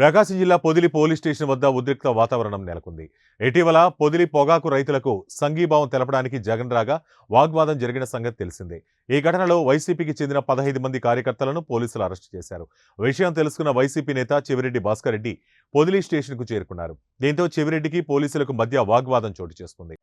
ప్రకాశం జిల్లా Podili police station వద్ద ఉద్రిక్త వాతావరణం నెలకొంది. ఇటీవల పొదిలి పొగాకు రైతులకు సంఘీభావం తెలపడానికి జగన్ రాగా వాగ్వాదం జరిగిన సంగతి తెలిసిందే. ఈ ఘటనలో వైసీపీకి చెందిన 15 మంది కార్యకర్తలను పోలీసులు అరెస్టు చేశారు. విషయం తెలుసుకున్న వైసీపీ నేత చెవిరెడ్డి భాస్కర్ రెడ్డి పొదిలి స్టేషన్కు చేరుకున్నారు. దీంతో చెవిరెడ్డికి పోలీసులకు మధ్య వాగ్వాదం చోటు చేసుకుంది.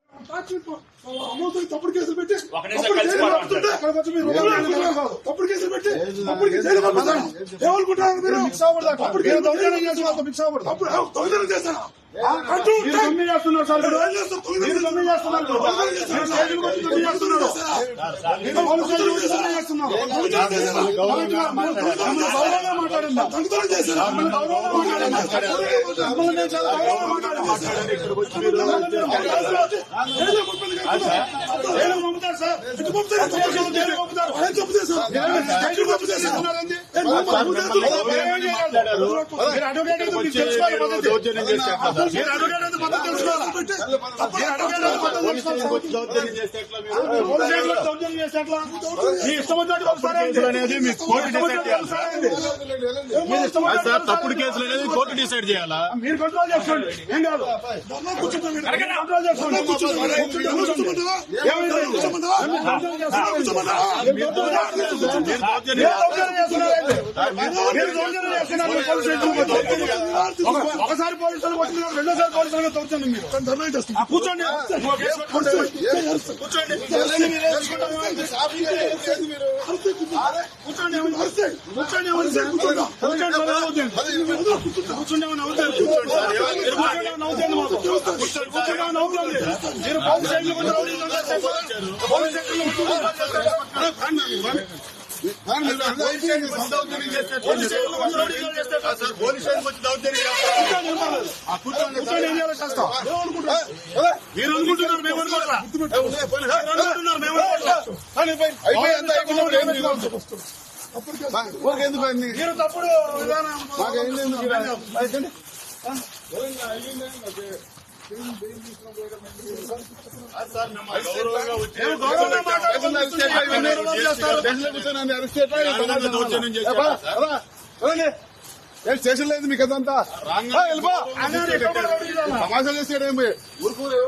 తప్పుడు కేసులు అనేది కోర్టు డిసైడ్ చేయాలా? మీరు కంట్రోల్ చేసుకోండి. ఏం కాదు, కంట్రోల్ చేసుకోండి. ఒకసారి పోలీసులు వచ్చిన రెండోసారి పోలీసులు తోచండి. మీరు కూర్చోండి, మీరు అనుకుంటున్నారు మేము మీరు తప్పుడు విధానం స్టేషన్ లేదు మీకు అదంతా సమాచారం చేసాడేమి ఊరుకూరు